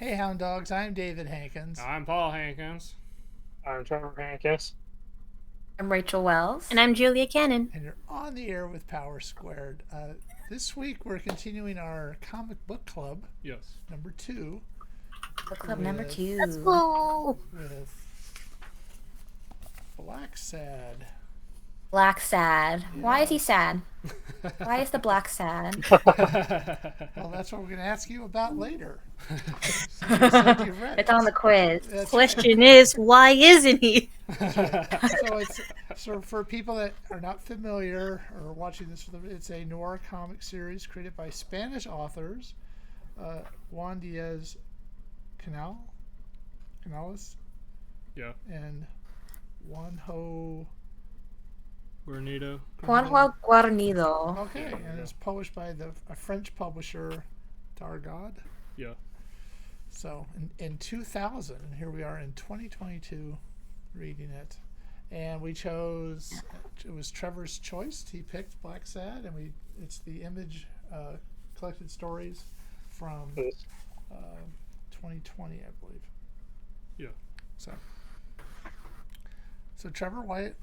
Hey, Hound Dogs, I'm David Hankins. I'm Paul Hankins. I'm Trevor Hankins. I'm Rachel Wells. And I'm Julia Cannon. And you're on the air with Power Squared. This week we're continuing our comic book club. Yes. Number 2. Book club number 2. Let's go. With Blacksad. Blacksad. Yeah. Why is he sad? Why is the black sad? Well, that's what we're going to ask you about later. It's on the quiz. Question is, why isn't he? So for people that are not familiar or watching this, it's a noir comic series created by Spanish authors Juan Díaz Canales, Yeah. and Juanjo Juanjo Guarnido. Okay, and it's published by a French publisher, Dargaud. Yeah. So in 2000, and here we are in 2022, reading it, and we chose. It was Trevor's choice. He picked Blacksad, and it's the Image collected stories from 2020, I believe. Yeah. So Trevor, what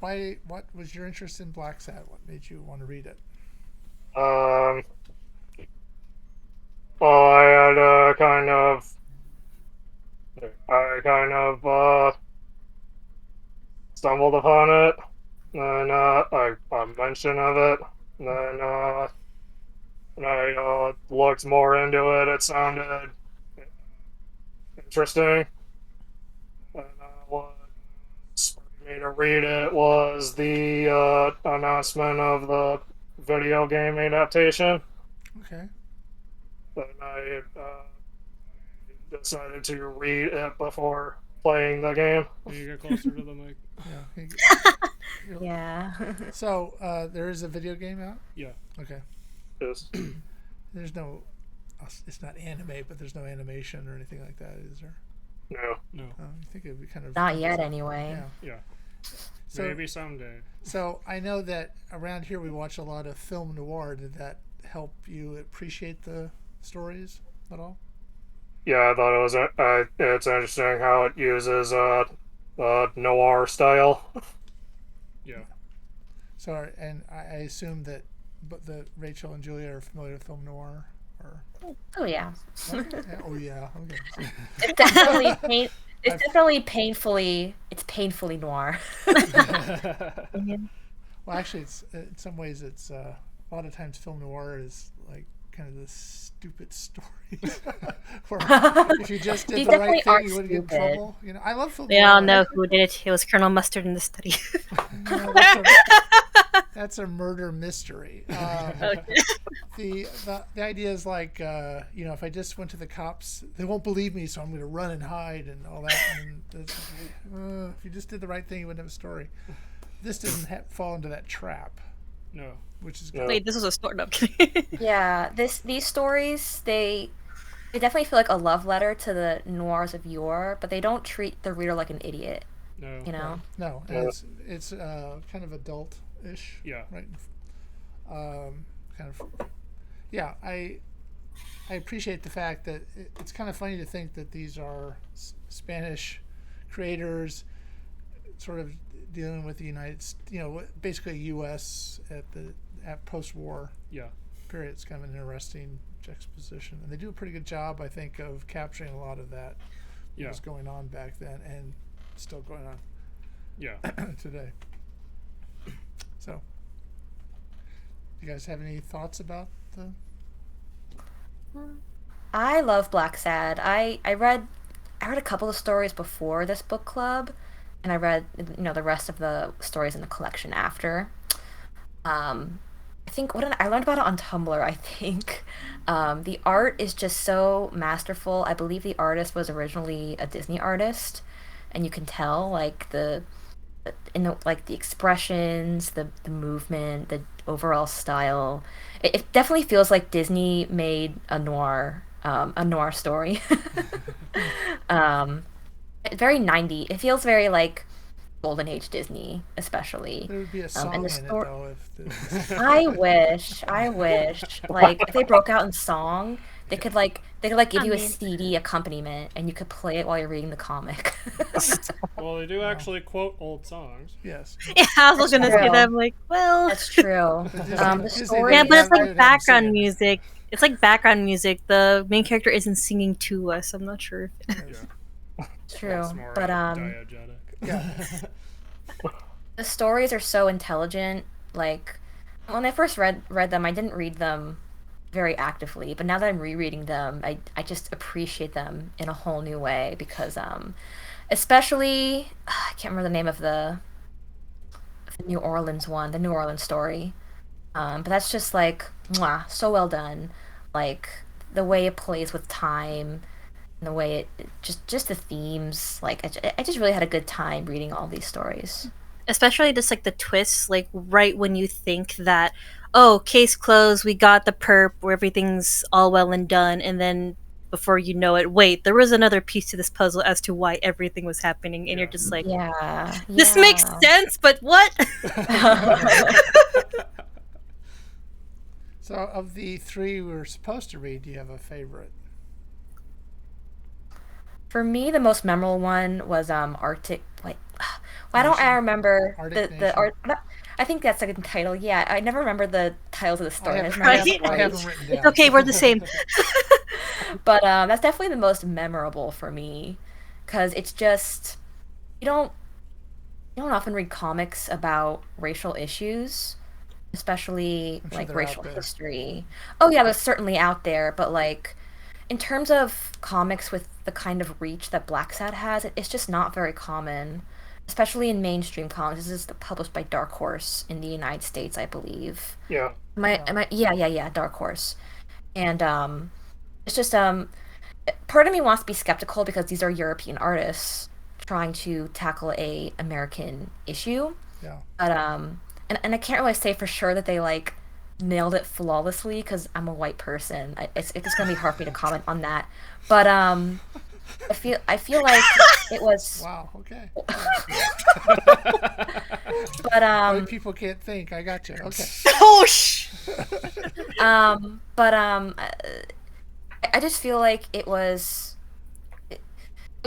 was your interest in Blacksad? What made you want to read it? Well, I had stumbled upon it, and a mention of it, and then when I looked more into it, it sounded interesting, and what sparked me to read it was the announcement of the video game adaptation. Okay. But I decided to read it before playing the game. Can you get closer to the mic? Yeah. Yeah. So there is a video game out? Yeah. Okay. Yes. There's no. It's not anime, but there's no animation or anything like that, is there? No. I think it would be kind of. Not yet, anyway. Yeah. So, Maybe someday. So I know that around here we watch a lot of film noir. Did that help you appreciate the stories at all? Yeah, I thought it was. It's interesting how it uses noir style. Yeah. So, and I assume that, but the Rachel and Julia are familiar with film noir, or. Oh yeah. Okay. Oh yeah. Okay. It's definitely It's definitely painfully. It's painfully noir. Well, actually, it's in some ways it's a lot of times film noir is like kind of the stupid stories. Where if you just did These the right definitely thing, you aren't wouldn't get in stupid. trouble. You know, I love film We noir. all know who did it. It was Colonel Mustard in the study. No, that's a murder mystery. The idea is like if I just went to the cops, they won't believe me, so I'm going to run and hide and all that. And if you just did the right thing, you wouldn't have a story. This didn't fall into that trap. No. Which is good. Wait, this was a story. No, Yeah, these stories they definitely feel like a love letter to the noirs of yore, but they don't treat the reader like an idiot. No. You know. No, and it's kind of adult-ish. Yeah. Right. Kind of. Yeah, I appreciate the fact that it's kind of funny to think that these are Spanish creators, sort of dealing with the basically U.S. at post-war period. It's kind of an interesting juxtaposition, and they do a pretty good job, I think, of capturing a lot of that what was going on back then and still going on today. So, you guys have any thoughts about the? I love Blacksad. I read a couple of stories before this book club, and I read the rest of the stories in the collection after. I think I learned about it on Tumblr. I think the art is just so masterful. I believe the artist was originally a Disney artist, and you can tell like the expressions, the movement, the overall style. It definitely feels like Disney made a noir story. Very 90s. It feels very like golden age Disney, especially. There would be a song in it though. I wish. Like if they broke out in song, They could like give I you a mean- CD accompaniment, and you could play it while you're reading the comic. Well, they do actually quote old songs. Yes. Yeah, I was gonna say true. that. I'm like, well, That's true. Disney- The Disney story. yeah, didn't but have- it's they like didn't have them background singing. music. It's like background music. The main character isn't singing to us. I'm not sure. Yes. True, It's more but diegetic. Yeah. the stories are so intelligent. Like when I first read them, I didn't read them very actively, but now that I'm rereading them, I just appreciate them in a whole new way because especially I can't remember the name of the New Orleans one, the New Orleans story. But that's just like mwah, so well done. Like the way it plays with time, and the way it just the themes. Like I just really had a good time reading all these stories. Especially just like the twists, like right when you think that, oh, case closed, we got the perp, where everything's all well and done, and then before you know it, wait, there was another piece to this puzzle as to why everything was happening, and you're just like, Yeah, this makes sense, but what? So, of the three we were supposed to read, do you have a favorite? For me, the most memorable one was Arctic. Wait, why don't I remember Arctic the Nation. art? I think that's a good title. Yeah, I never remember the titles of the story. I just I remember have, the I have them stories. written down. It's okay, we're the same. But that's definitely the most memorable for me, because it's just you don't often read comics about racial issues, especially I'm sure like they're out racial there. history. Oh yeah, they're certainly out there, but like in terms of comics with the kind of reach that Blacksad has, it's just not very common, especially in mainstream comics. This is published by Dark Horse in the United States, I believe. Yeah. Yeah, Dark Horse. And it's just part of me wants to be skeptical because these are European artists trying to tackle a American issue. Yeah. But and I can't really say for sure that they like nailed it flawlessly because I'm a white person. It's gonna be hard for me to comment on that. But I feel like it was. Wow. Okay. But White people can't think. I got you. Okay. Oh, shh! but I just feel like it was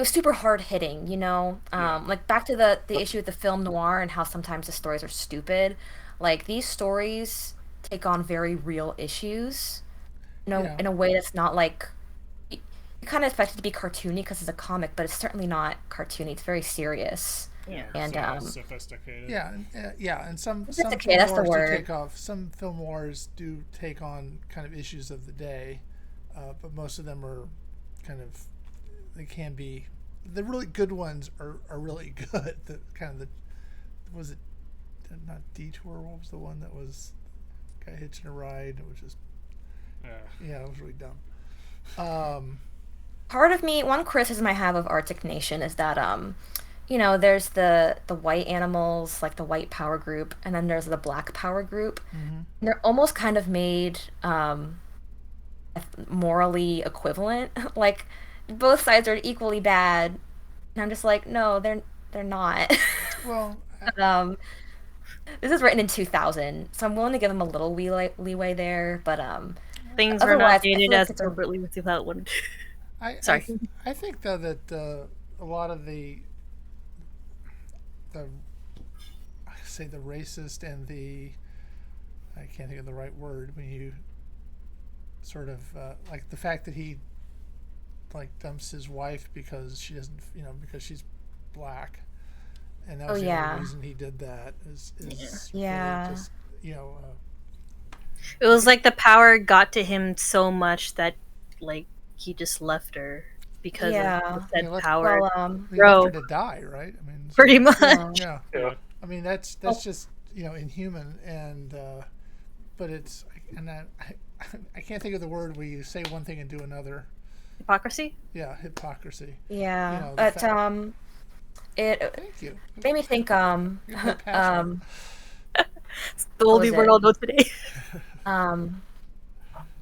super hard hitting, you know. Like back to the issue with the film noir and how sometimes the stories are stupid. Like these stories take on very real issues, Yeah. in a way that's not like you kind of expect it to be cartoony because it's a comic, but it's certainly not cartoony. It's very serious. Yeah, And, so sophisticated. Yeah, and some film Sophisticated, that's the wars do word. take off. Some film wars do take on kind of issues of the day, but most of them are kind of they can be the really good ones are really good. The kind of the was it not Detour? What was the one that was guy hitching a ride? It was just yeah, it was really dumb. Part of me, one criticism I have of Arctic Nation is that there's the white animals, like the white power group, and then there's the black power group. And they're almost kind of made morally equivalent. Like both sides are equally bad. And I'm just like, no, they're not. Well, This is written in 2000, so I'm willing to give them a little leeway there, but Things were not otherwise, I feel dated like as it's a- appropriately with 2001. Sorry. I think though that a lot of the I say the racist and I can't think of the right word when you sort of like the fact that he like dumps his wife because she doesn't because she's black, and that was the yeah. only reason he did that is Yeah. really just It was like the power got to him so much that, like, he just left her because Yeah. of said He left- power. Well, he Bro. left her to die, right? I mean, Pretty much. yeah. Yeah. I mean that's just inhuman, and but it's and I can't think of the word where you say one thing and do another. Hypocrisy? Yeah, hypocrisy. yeah, You know, the but fact- it Thank you. made me think You're very passionate. The What oldie was world knows today.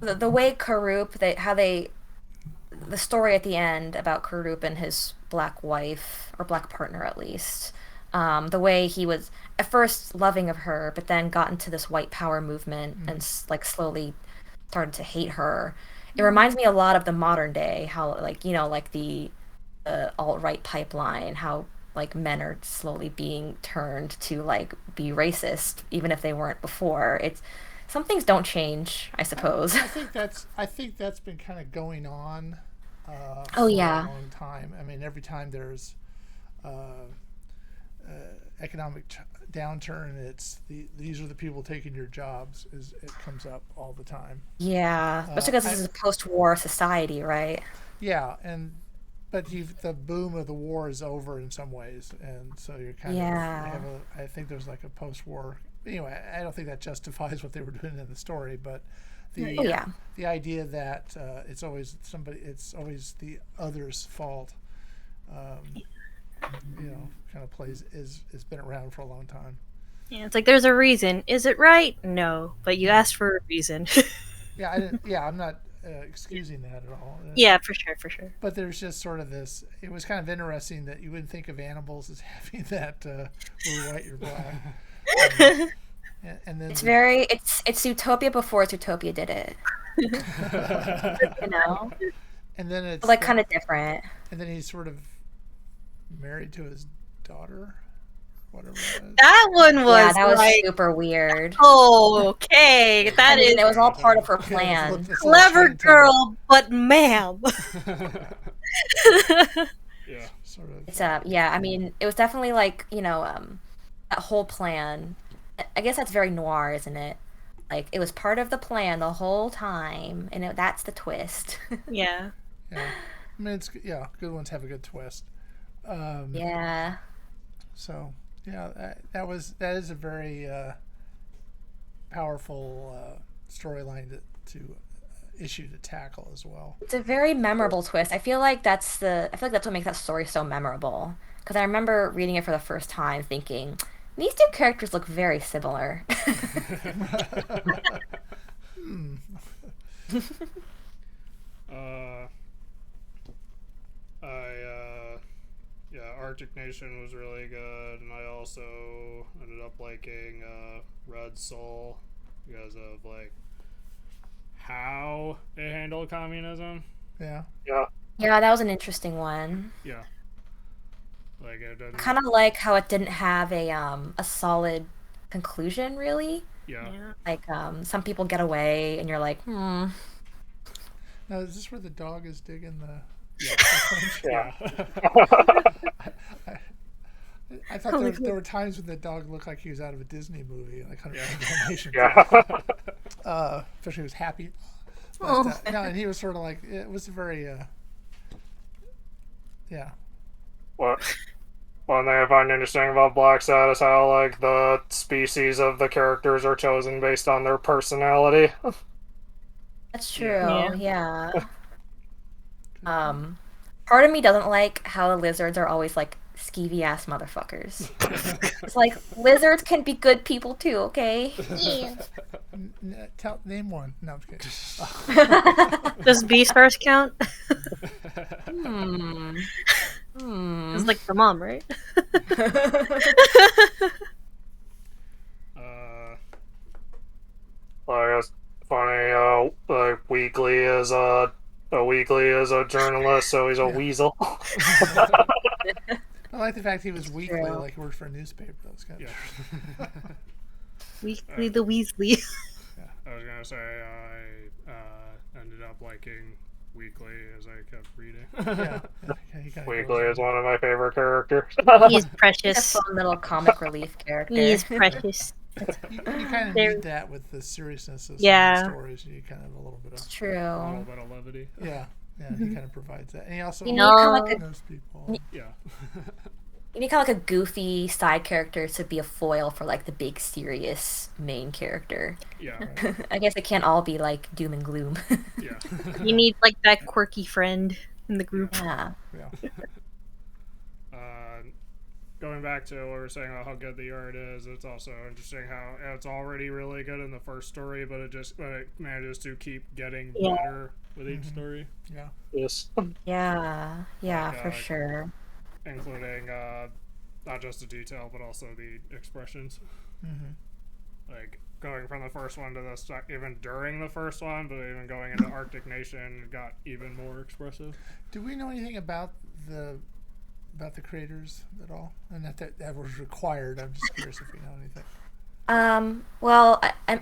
The way Karuk, the story at the end about Karuk and his black wife, or black partner at least, the way he was at first loving of her, but then got into this white power movement and like slowly started to hate her. it reminds me a lot of the modern day, how like like the alt-right pipeline, how like men are slowly being turned to like be racist even if they weren't before. It's some things don't change, I suppose. I think that's been kind of going on Oh for a yeah. long time. I mean, every time there's uh, economic downturn, these are the people taking your jobs. Is it comes up all the time. Yeah, especially because I this is a post-war society, right? Yeah, and but the boom of the war is over in some ways, and so you're kind of they Yeah. have a. I think there's like a post-war. Anyway, I don't think that justifies what they were doing in the story, but Oh the yeah. the idea that it's always the other's fault. Um, kind of plays is has been around for a long time. Yeah, it's like there's a reason. Is it right? No, but you Yeah, asked for a reason. yeah, I didn't. Yeah, I'm not excusing that at all. Yeah, for sure, for sure. But there's just sort of this. It was kind of interesting that you wouldn't think of animals as having that we're white, you're black, um, and then It's very it's Utopia before Utopia did it. You know, and then but it's like kind of different. and then he's sort of married to his daughter, whatever that is. That one Yeah, was that was like, super weird. oh, okay, I that mean, is it was all part of her Yeah, plan. it's a little clever, Channing Tatum, girl, but ma'am. Yeah. sort of. It's yeah, I mean, it was definitely like, that whole plan. I guess that's very noir, isn't it? Like it was part of the plan the whole time, and that's the twist. Yeah. Yeah, I mean it's good ones have a good twist. Um, Yeah. so yeah, that is a very powerful storyline to issue to tackle as well. It's a very memorable twist. I feel like that's what makes that story so memorable. Because I remember reading it for the first time thinking, these two characters look very similar. Hmm. uh, yeah, Arctic Nation was really good, and I also ended up liking Red Soul because of like how they handle communism. Yeah, Yeah. Yeah, that was an interesting one. Yeah, like it didn't. Kind of like how it didn't have a solid conclusion, really. Yeah, Yeah. Like some people get away, and you're like, hmm. now is this where the dog is digging the? yeah, I, I thought there were times when the dog looked like he was out of a Disney movie, like 100% Dalmatians. Yeah. Especially he was happy. But, Oh. no, and he was sort of like it was very yeah. One thing I find interesting about Blacksad is how like the species of the characters are chosen based on their personality. That's true. Yeah. Yeah. Part of me doesn't like how the lizards are always like skeevy ass motherfuckers. It's like lizards can be good people too, okay? Yeah. Name one. No, I'm just kidding. Does Beastars count? Hmm. Hmm. It's like the mom, right? Like it's funny, like Weekly is a journalist, so he's a Yeah. weasel. I like the fact he was weekly, True. like he worked for a newspaper. That was kind of yeah. Weekly the Weasley. I was gonna say I ended up liking Weekly as I kept reading. yeah. He kind of Weekly is one of my favorite characters. He's A precious. fun little comic relief character. He is precious. You kind of There- need that with the seriousness of Yeah. some of the stories. You kind of have a little bit It's of true. A little bit of levity. yeah. He kind of provides that, and he also You need kind of like knows people. Yeah. you need kind of like a goofy side character to be a foil for like the big serious main character. Yeah. I guess it can't all be like doom and gloom. Yeah. You need like that quirky friend in the group. Yeah. Yeah. Going back to what we were saying about how good the art is, it's also interesting how it's already really good in the first story, but it manages to keep getting Yeah. better with each story, Yeah. Yes. Yeah. Yeah, for God. sure. including not just the detail but also the expressions. Mm-hmm. Like going from the first one to the even during the first one, but even going into Arctic Nation, it got even more expressive. Do we know anything about the creators at all? And that was required. I'm just curious if we know anything. Well, I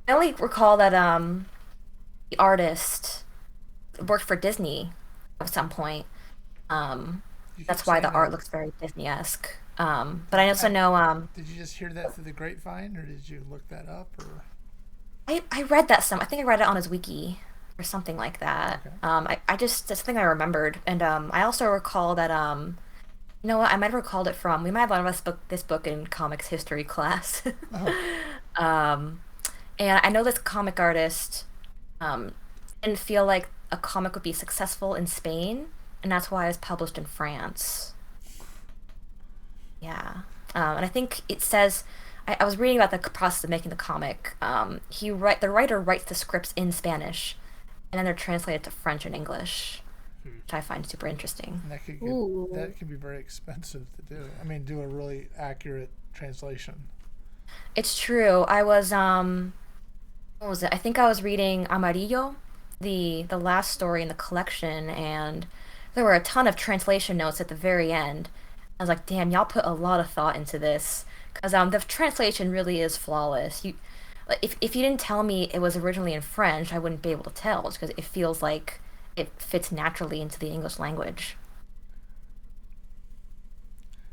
only recall that the artist worked for Disney at some point. You That's keep why the saying art that. looks very Disney-esque. But I also know Did you just hear that through the grapevine, or did you look that up? Or I read that I think I read it on his wiki or something like that. Okay. I just that's something I remembered, and I also recall that you know what, I might have recalled it from, we might have learned this book in comics history class. um, and I know this comic artist didn't feel like a comic would be successful in Spain, and that's why it was published in France. Yeah. And I think it says, I was reading about the process of making the comic. The writer writes the scripts in Spanish, and then they're translated to French and English, which I find super interesting. and Ooh. that can be very expensive to do. I mean, do a really accurate translation. It's true. I was what was it? I think I was reading Amarillo, the last story in the collection, and there were a ton of translation notes at the very end. I was like, damn, y'all put a lot of thought into this, because the translation really is flawless. If you didn't tell me it was originally in French, I wouldn't be able to tell, because it feels like it fits naturally into the English language.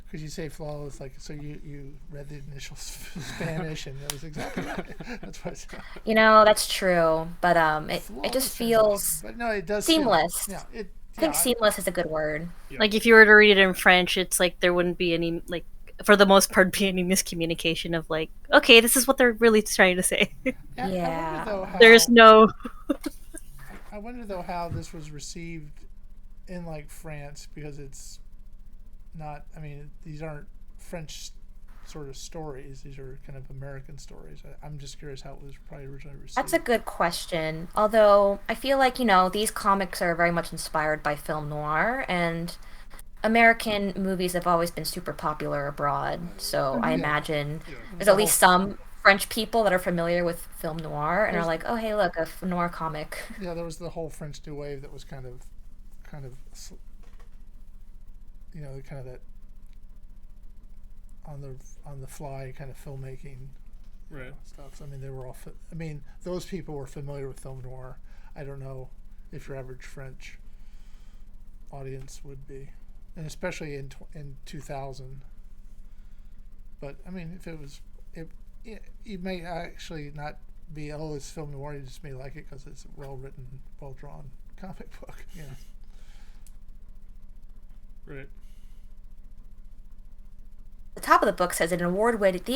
Could you say flawless? Like, so you read the initial Spanish, and that was exactly right. That's what I said. You know, that's true, but it Flawless just translation. feels But no, it does seamless. Yeah, I think seamless is a good word. Yeah. Like if you were to read it in French, it's like there wouldn't be any, like, for the most part, be any miscommunication of like, okay, this is what they're really trying to say. I wonder Yeah. though how There's no. I wonder though how this was received in like France, because it's not. I mean, these aren't French sort of stories. These are kind of American stories. I'm just curious how it was probably originally received. That's a good question. Although I feel like, these comics are very much inspired by film noir, and American movies have always been super popular abroad. So I Yeah. imagine Yeah. there's at least some French people that are familiar with film noir and are There's- like, oh, hey, look, a noir comic. Yeah, there was the whole French New Wave that was kind of, kind of that on the fly kind of filmmaking Right. stuff. So, I mean, they were all. I mean, those people were familiar with film noir. I don't know if your average French audience would be, and especially in 2000. But I mean, if it was, you may actually not be, oh, it's film noir. You just may like it because it's a well written, well drawn comic book. You know. Right. The top of the book says the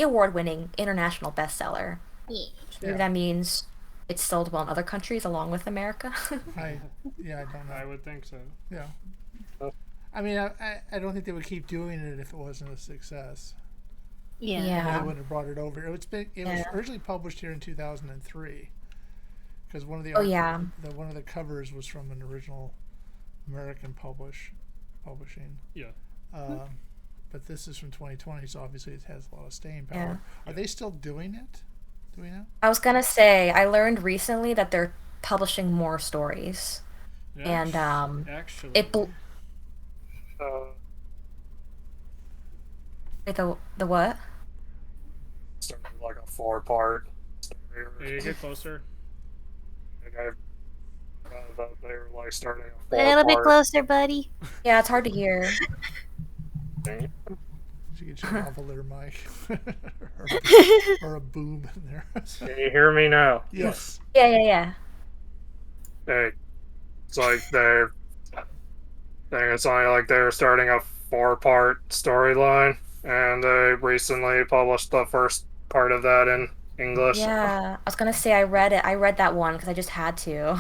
award-winning international bestseller. Maybe Yeah. that means it's sold well in other countries along with America. I don't know. I would think so. Yeah. I mean, I don't think they would keep doing it if it wasn't a success. Yeah. They Yeah. wouldn't have brought it over. It was Yeah. originally published here in 2003, because one of the Oh, yeah. one of the covers was from an original American publishing. Yeah. But this is from 2020, so obviously it has a lot of staying power. Yeah. Are they still doing it? Do we know? I was gonna say, I learned recently that they're publishing more stories, and Actually, Uh, wait, the what? started like a 4-part Hey, story. get closer. Like that they were like starting a A little bit 4-part closer, buddy. Yeah, it's hard to hear. thing. You get your lavalier mic or a boom in there. Can you hear me now? Yes. Yeah. Hey, it's like it's only like they're starting a 4-part storyline, and they recently published the first part of that in English. Yeah, I was gonna say I read it. I read that one because I just had to.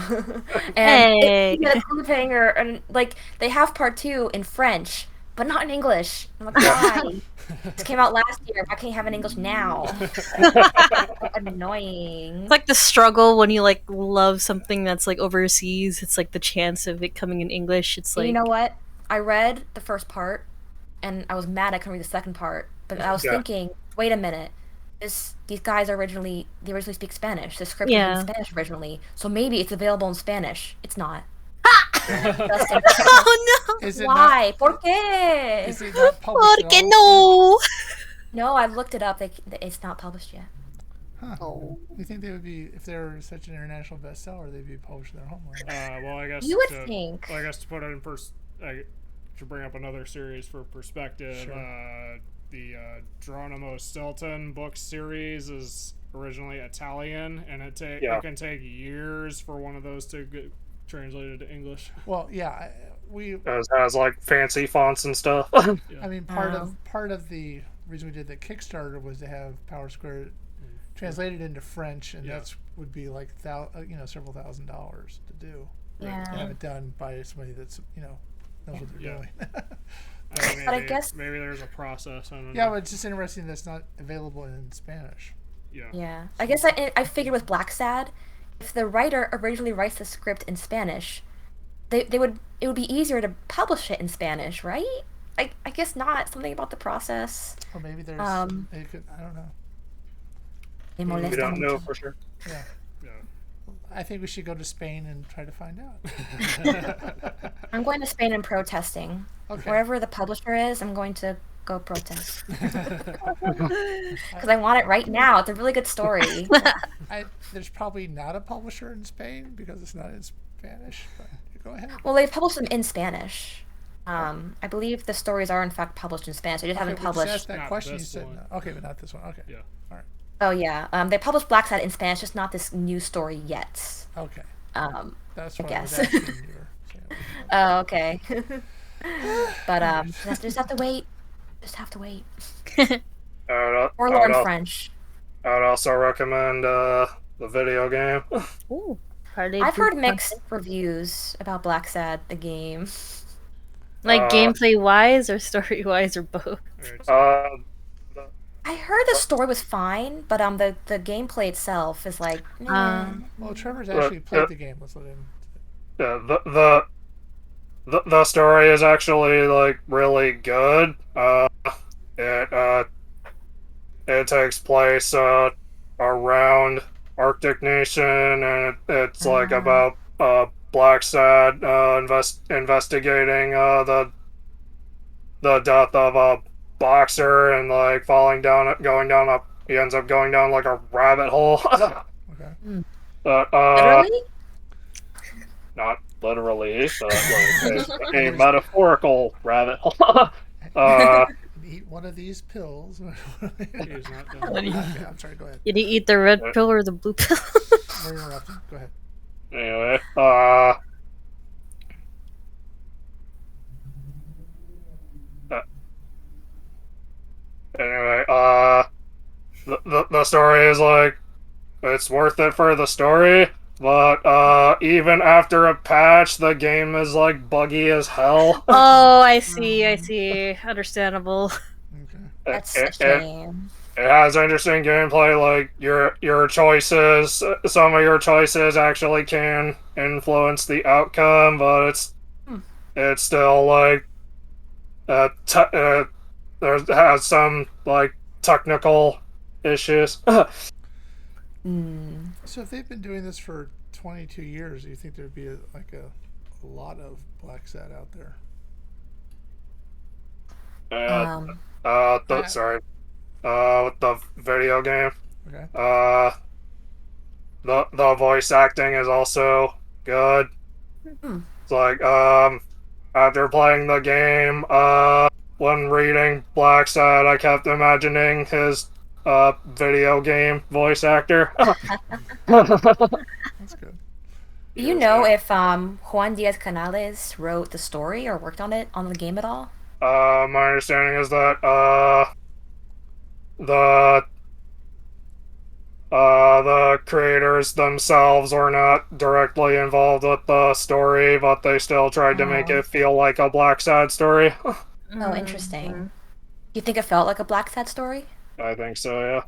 And Hey. it's a cliffhanger, and like they have part 2 in French, but not in English. I'm like, why? This came out last year. Why can't you have it in English now? Annoying. It's like the struggle when you like love something that's like overseas. It's like the chance of it coming in English. It's like You know what? I read the first part, and I was mad I couldn't read the second part. But I was Yeah. thinking, wait a minute. these guys originally speak Spanish. The script was Yeah. in Spanish originally, so maybe it's available in Spanish. It's not. Just in case. Oh no! Is it Why? ¿Por not? qué? Is it not published at Porque all? no? No, I've looked it up. It's not published yet. Huh. Oh. You think they would be, if they were such an international bestseller, they'd be published in their homeland? Well, I guess You would to, think. well, I guess to put it in to bring up another series for perspective, Sure. the Geronimo Stilton book series is originally Italian, and it can take years for one of those to get translated to English. Well, yeah, we. It has like fancy fonts and stuff. I mean, part of the reason we did the Kickstarter was to have Power Square translated into French, and that's would be like several $1,000s to do. Yeah. To have it done by somebody that's knows what they're doing. Maybe, But I guess- maybe there's a process. I don't Yeah, know. but it's just interesting that's not available in Spanish. Yeah. Yeah. I guess I figured with Blacksad, if the writer originally writes the script in Spanish, it would be easier to publish it in Spanish, right? I guess not. Something about the process. Or maybe there's they could, I don't know. Me We molesta don't know mucho. for sure. Yeah. Yeah. I think we should go to Spain and try to find out. I'm going to Spain and protesting. Okay. Wherever the publisher is, I'm going to go protest. Because I want it right now. It's a really good story. There's probably not a publisher in Spain because it's not in Spanish, but go ahead. Well, they've published them in Spanish. I believe the stories are in fact published in Spanish. They just haven't Okay, we just published. asked that Not question. You this said one. no. Okay, but not this one. Okay. Yeah. All right. Oh yeah, they published Blacksad in Spanish, just not this new story yet. Okay. That's I what I was guess. asking you. Saying. Oh, okay. But just have to wait. Just have to wait. I Or learn French. would also recommend the video game. Ooh. I've heard mixed reviews about Blacksad, the game. Like gameplay wise or story wise or both. Uh, I heard the story was fine, but the gameplay itself is like. Well, Trevor's actually played the game. Let's let him. yeah, the story is actually like really good. It takes place around Arctic Nation, and it's like about Blacksad investigating the death of a boxer and like he ends up going down like a rabbit hole. Okay. Literally? Not literally, but like a metaphorical rabbit hole. Eat one of these pills. He's not done. Okay, I'm sorry. Go ahead. Did you eat the red pill or the blue pill? We're interrupting. Go ahead. Anyway, the story is like it's worth it for the story, but even after a patch, the game is like buggy as hell. Oh, I see. Understandable. Okay. That's a shame. It has interesting gameplay, like your choices. Some of your choices actually can influence the outcome, but it's still like there has some like technical issues. So if they've been doing this for 22 years, do you think there'd be a lot of Blacksad out there? Sorry. With the video game. Okay. The voice acting is also good. It's like after playing the game, when reading Blacksad, I kept imagining his video game voice actor. That's good. Do you know if Juan Díaz Canales wrote the story or worked on the game at all? My understanding is that the creators themselves were not directly involved with the story, but they still tried to make it feel like a Blacksad story. Oh, interesting. Do you think it felt like a Blacksad story? I think so, yeah.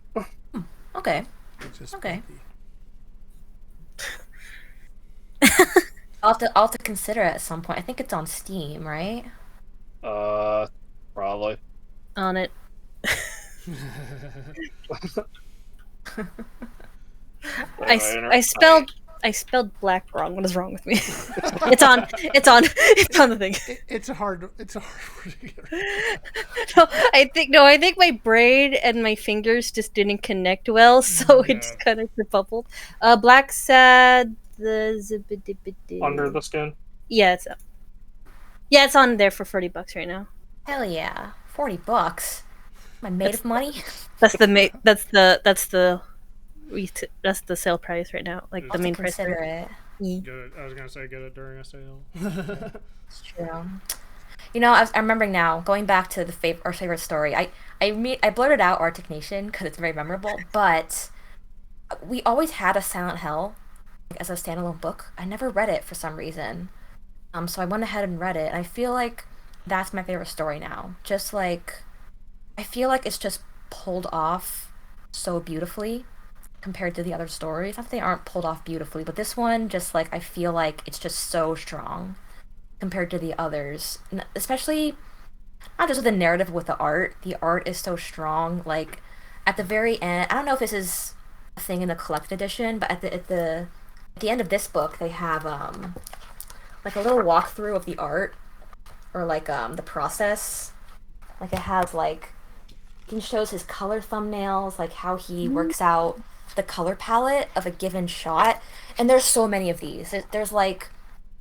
Okay. It's just Okay. funky. I'll have to consider it at some point. I think it's on Steam, right? Probably. On it. I spelled black wrong. What is wrong with me? It's on the thing. It's a hard word to get right. I think my brain and my fingers just didn't connect well, so it just kind of bubbled. Blacksad Under the Skin. Yeah, it's on there for $40 right now. Hell yeah, $40. Am I made of money? That's the sale price right now, like the main price. Consider it. Get it. I was gonna say get it during a sale. It's true. You know, I'm remembering now. Going back to our favorite story, I blurted out Arctic Nation because it's very memorable. But we always had a Silent Hell as a standalone book. I never read it for some reason. So I went ahead and read it, and I feel like that's my favorite story now. Just like, I feel like it's just pulled off so beautifully compared to the other stories. Not that they aren't pulled off beautifully, but this one, just like, I feel like it's just so strong compared to the others. Especially, not just with the narrative, with the art. The art is so strong. Like, at the very end, I don't know if this is a thing in the collected edition, but at the end of this book, they have like a little walkthrough of the art, or like the process. Like, it has like, he shows his color thumbnails, like how he works out the color palette of a given shot, and there's so many of these. There's like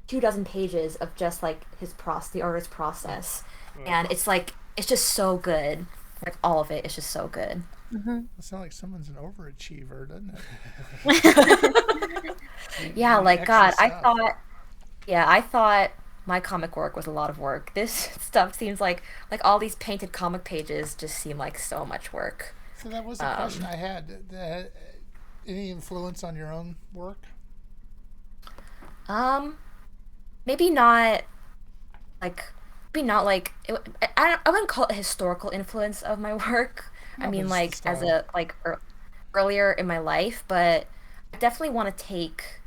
24 pages of just like the artist's process, and it's like, it's just so good. Like, all of it is just so good. It sounds like someone's an overachiever, doesn't it? Yeah, like, God, I thought my comic work was a lot of work. This stuff seems like all these painted comic pages just seem like so much work. So that was the question I had. Any influence on your own work? Maybe not like I wouldn't call it a historical influence of my work. No, I mean, but like, it's the as style. earlier in my life, but I definitely want to take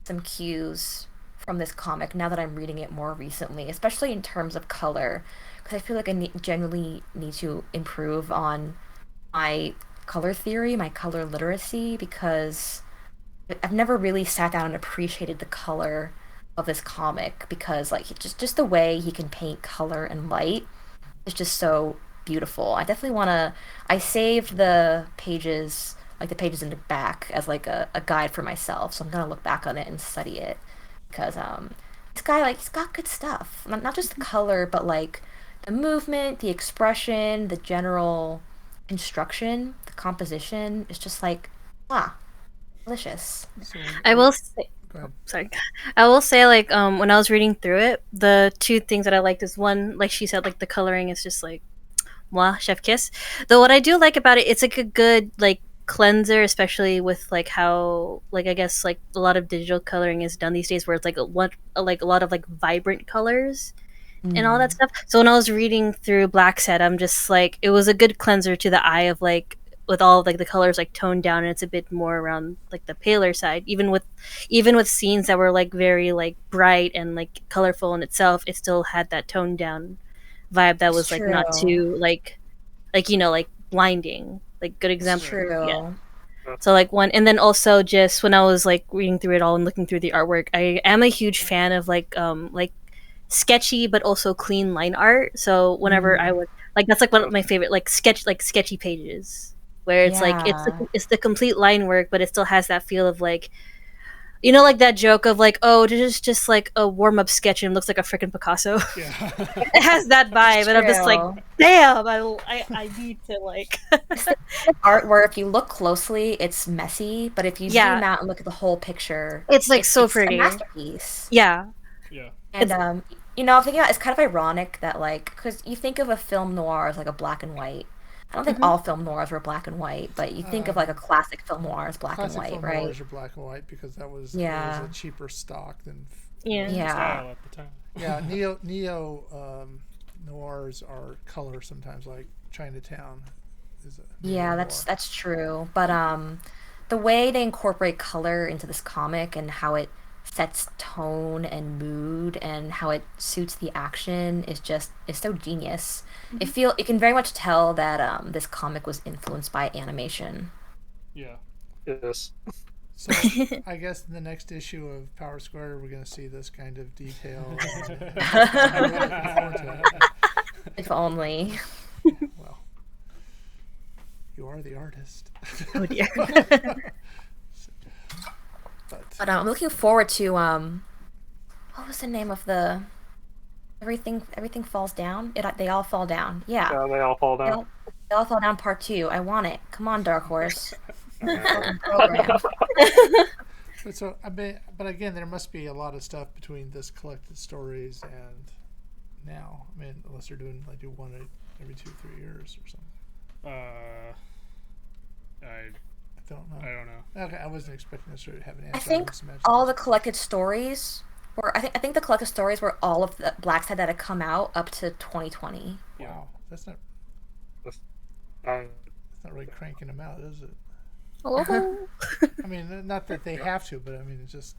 some cues from this comic now that I'm reading it more recently, especially in terms of color, because I feel like I genuinely need to improve on my color theory, my color literacy, because I've never really sat down and appreciated the color of this comic, because like, just the way he can paint color and light is just so beautiful. I definitely want to. I saved the pages, like the pages in the back, as like a guide for myself, so I'm gonna look back on it and study it, because this guy, like, he's got good stuff. Not just the color, but like the movement, the expression, the general construction, the composition is just like, delicious. So, I will say, go ahead. sorry, I will say, like, when I was reading through it, the two things that I liked is, one, like she said, like the coloring is just like, moi, chef kiss. Though what I do like about it, it's like a good like cleanser, especially with like how, like, I guess like a lot of digital coloring is done these days, where it's like a lot of like vibrant colors and all that stuff. So when I was reading through Blacksad, I'm just like, it was a good cleanser to the eye of like, with all of like the colors like toned down, and it's a bit more around like the paler side. Even with scenes that were like very like bright and like colorful in itself, it still had that toned down vibe that was like not too like like blinding. Like, good example. True. Yeah. So like one, and then also just when I was like reading through it all and looking through the artwork, I am a huge fan of like sketchy but also clean line art. So whenever I would like, that's like one of my favorite like sketchy pages, where it's like it's the complete line work, but it still has that feel of like, you know, like that joke of like, oh, this is just like a warm up sketch and it looks like a freaking Picasso. Yeah. It has that vibe, and I'm just like, damn, I need to like. Art where if you look closely, it's messy, but if you zoom out and look at the whole picture, it's like so pretty. It's a masterpiece. Yeah. Yeah. And you know, I'm thinking about, it's kind of ironic that like, because you think of a film noir as like a black and white. I don't think all film noirs were black and white, but you think of like a classic film noir as black and white, film right? noirs are black and white because that was a cheaper stock than Style at the time. yeah. Neo noirs are color sometimes, like Chinatown. That's true. But the way they incorporate color into this comic and how it sets tone and mood and how it suits the action is so genius. You can very much tell that this comic was influenced by animation. Yeah. Yes. So I guess in the next issue of Power Square, we're going to see this kind of detail. I'm really looking forward to it. If only. Well, you are the artist. Oh dear. But I'm looking forward to what was the name of the everything falls down? They all fall down. Yeah. Yeah, they all fall down. They all fall down part 2. I want it. Come on, Dark Horse. But again, there must be a lot of stuff between this collected stories and now. I mean, unless they're do one every 2-3 years or something. I don't know. don't know. Okay, I wasn't expecting to have an answer. I think all the collected stories were. I think the collected stories were all of the Blacksad that had come out up to 2020. Wow, that's not really cranking them out, is it? Oh. I mean, not that they have to, but I mean, it's just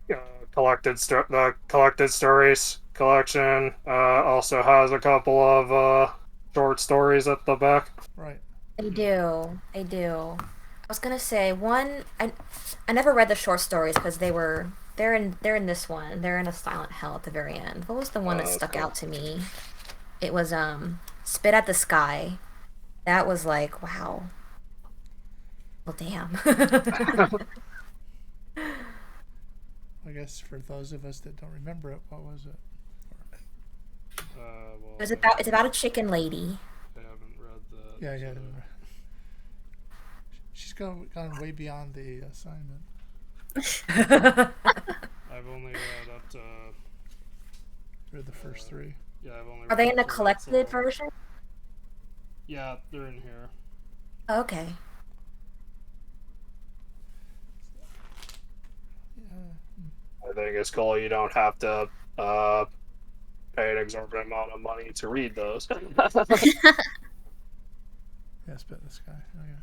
The collected stories collection also has a couple of short stories at the back. right. They do. I was gonna say one. I never read the short stories because they're in this one. They're in a silent hell at the very end. What was the one that stuck out to me? It was Spit at the Sky. That was like, wow. Well, damn. I guess for those of us that don't remember it, what was it? Well, It's about a chicken lady. I haven't read that. Yeah. so- She's gone way beyond the assignment. I've only read up to. Read the first 3. Yeah, I've only. Are read they up in the to collected Red Soul. version? Yeah, they're in here. Okay. I think it's cool you don't have to pay an exorbitant amount of money to read those. Yeah, Spit in the Sky. Oh yeah.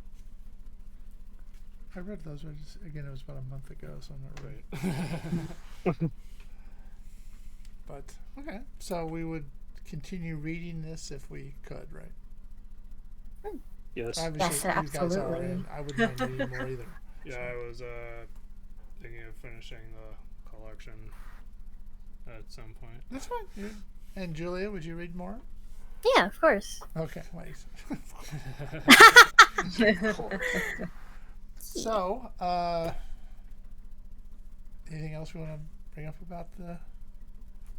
I read those. Again, it was about a month ago, so I'm not right. But okay, so we would continue reading this if we could, right? Yes. Obviously, Yes, you guys are, absolutely. and I wouldn't mind reading more either. Yeah, I was thinking of finishing the collection at some point. That's fine. Yeah. And Julia, would you read more? Yeah, of course. Okay, wait. So, anything else we want to bring up about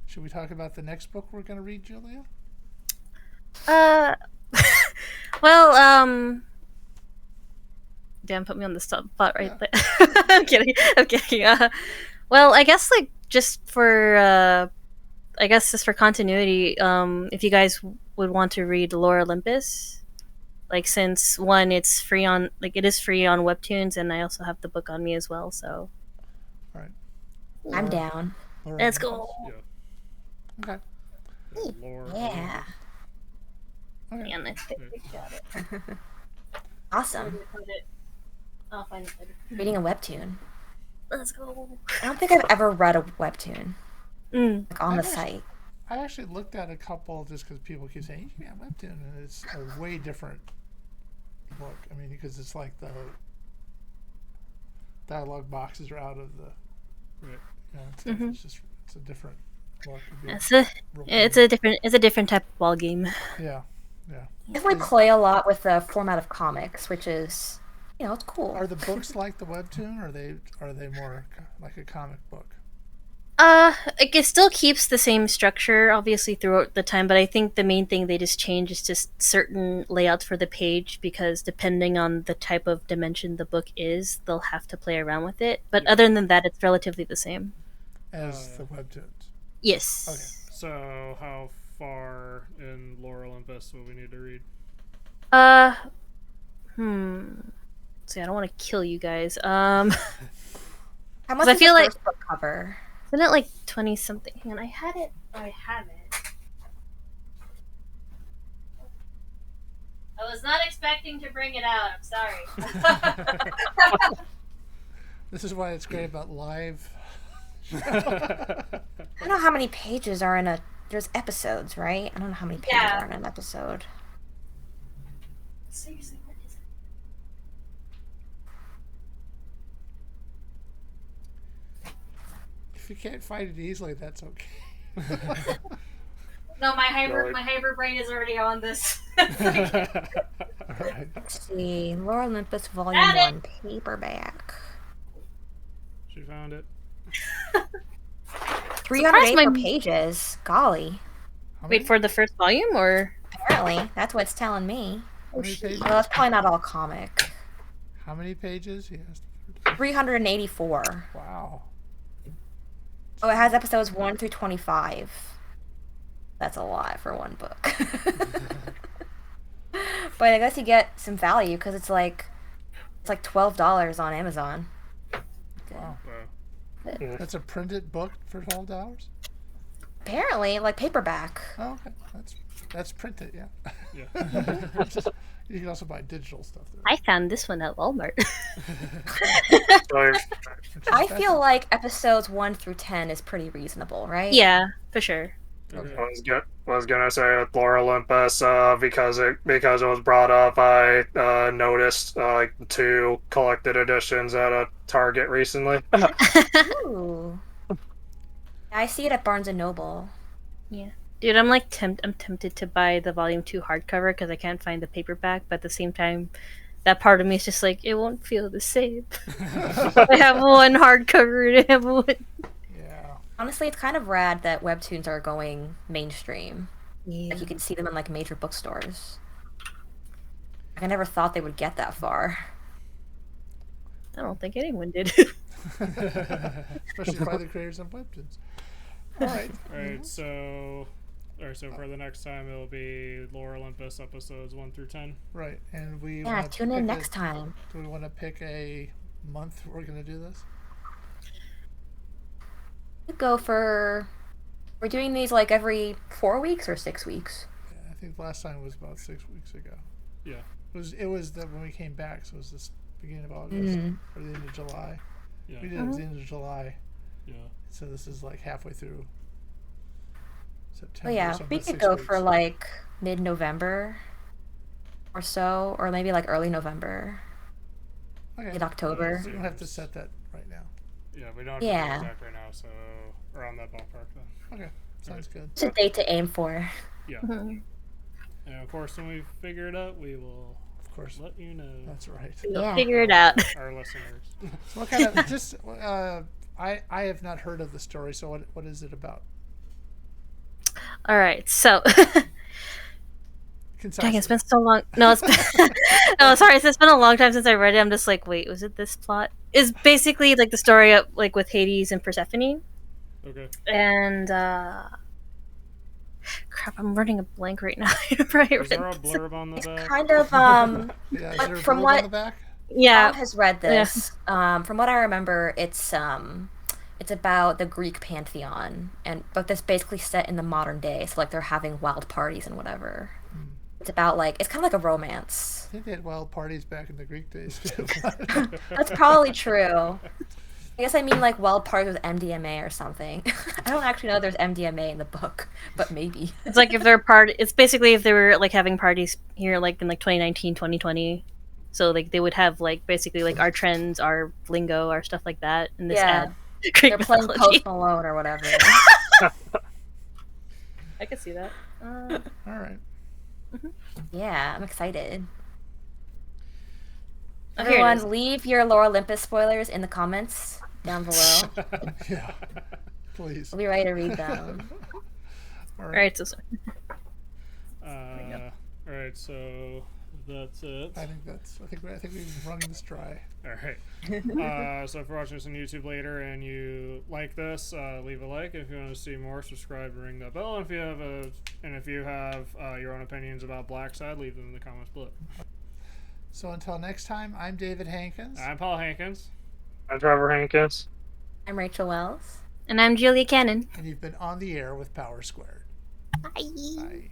should we talk about the next book we're going to read, Julia? Well, damn, put me on the spot right there. I'm kidding. Well, I guess just for continuity, if you guys would want to read Lore Olympus, since one, it is free on Webtoons, and I also have the book on me as well. So, All right. I'm down. let's go. Yeah. Okay. The lore. Yeah. Okay. Man, I think we got it. Awesome. I'll find it later. Reading a webtoon. Let's go. I don't think I've ever read a webtoon on the I've site. I actually looked at a couple just because people keep saying, you can get Webtoon, and it's a way different book. I mean, because it's like the dialogue boxes are out of the. Right. You know, it's a different book. It's a different type of ball game. Yeah. Definitely play a lot with the format of comics, which is, it's cool. Are the books like the Webtoon, or are they more like a comic book? It still keeps the same structure, obviously, throughout the time, but I think the main thing they just change is just certain layouts for the page, because depending on the type of dimension the book is, they'll have to play around with it. But other than that, it's relatively the same. As the Webtoons. Yes. Okay. So, how far in Lore Olympus will we need to read? See, I don't want to kill you guys. How much I is feel the like- first book cover? Isn't it 20 something? Hang on, I had it. I have it. I was not expecting to bring it out. I'm sorry. This is why it's great about live. I don't know how many pages are in a. There's episodes, right? I don't know how many pages Yeah. are in an episode. Seriously, what is it? If you can't find it easily, that's okay. No, my hyper Really? my hyper brain is already on this. All right. Let's see. Lore Olympus Volume Got it. 1 paperback. She found it. 384 my- pages. Golly. How many, Wait, for the first volume, or? Apparently, that's what it's telling me. how many pages? Well, that's probably not all comic. How many pages? Yes. 384. Wow. Oh, it has episodes 1 through 25. That's a lot for one book. But I guess you get some value because it's like $12 on Amazon. Wow. Wow. That's a printed book for $12? Apparently, like paperback. Oh, okay. That's printed, yeah. Yeah. You can also buy digital stuff there. I found this one at Walmart. Like, which is I feel fascinating. like episodes 1 through 10 is pretty reasonable, right? Yeah, for sure. Okay. was gonna say with Lore Olympus, because it was brought up, I noticed like 2 collected editions at a Target recently. Ooh. I see it at Barnes and Noble. Dude, I'm like I'm tempted to buy the volume 2 hardcover because I can't find the paperback, but at the same time, that part of me is just like, it won't feel the same. I have one hardcover and I have one. Yeah. Honestly, it's kind of rad that webtoons are going mainstream. Yeah. Like you can see them in like major bookstores. I never thought they would get that far. I don't think anyone did. Especially by the creators of webtoons. All right. Alright, so for the next time it'll be Lore Olympus episodes 1 through 10. Right. And we Yeah, wanna tune in pick next time. Do we want to pick a month we're going to do this? Go for. We're doing these like every 4 weeks or 6 weeks. Yeah, I think last time was about 6 weeks ago. Yeah. It was that when we came back, so it was this beginning of August or the end of July. Yeah. We did it at the end of July, Yeah. so this is like halfway through September. But yeah, so we about could 6 go weeks. for like mid-November or so, or maybe like early November, Okay. mid-October. We don't have to set that right now. Yeah, we don't have to Yeah. do exact right now, so around that ballpark then. Okay, sounds good. It's a date to aim for. Yeah. Mhm. And of course, when we figure it out, we will Of course, let you know, that's right. Yeah. Figure it out. our listeners. So what kind of just I have not heard of the story. So what is it about? All right, so Concisely. dang, it's been so long. No, it's been, no, sorry, it's been a long time since I read it. I'm just like, wait, was it this plot? It's basically like the story of like with Hades and Persephone, Okay. and crap, I'm running a blank right now. Right, Is there a blurb on the It's back? kind of Yeah, is But there a from blurb what- on the back? yeah, Tom has read this. From what I remember, it's about the Greek pantheon, but this basically set in the modern day. So like they're having wild parties and whatever. It's about like it's kind of like a romance. I think they had wild parties back in the Greek days too. That's probably true. I guess I mean like wild parties with MDMA or something. I don't actually know if there's MDMA in the book, but maybe. it's like if they're it's basically if they were like having parties here like in like 2019, 2020. So like they would have like basically like our trends, our lingo, our stuff like that in this Yeah. ad. Greek They're playing mythology. Post Malone or whatever. I could see that. All right. Yeah, I'm excited. Oh, here it is. Everyone, leave your Lore Olympus spoilers in the comments down below. Yeah. Please. We'll be ready to read them. All All right. right, so Alright, so that's it. I think we've run this dry. Alright. So if you're watching this on YouTube later and you like this, leave a like. If you want to see more, subscribe and ring that bell. And if you have your own opinions about Blacksad, leave them in the comments below. So until next time, I'm David Hankins. I'm Paul Hankins. I'm Trevor Hankins. I'm Rachel Wells. and I'm Julia Cannon. And you've been on the air with Power Squared. Bye. Bye.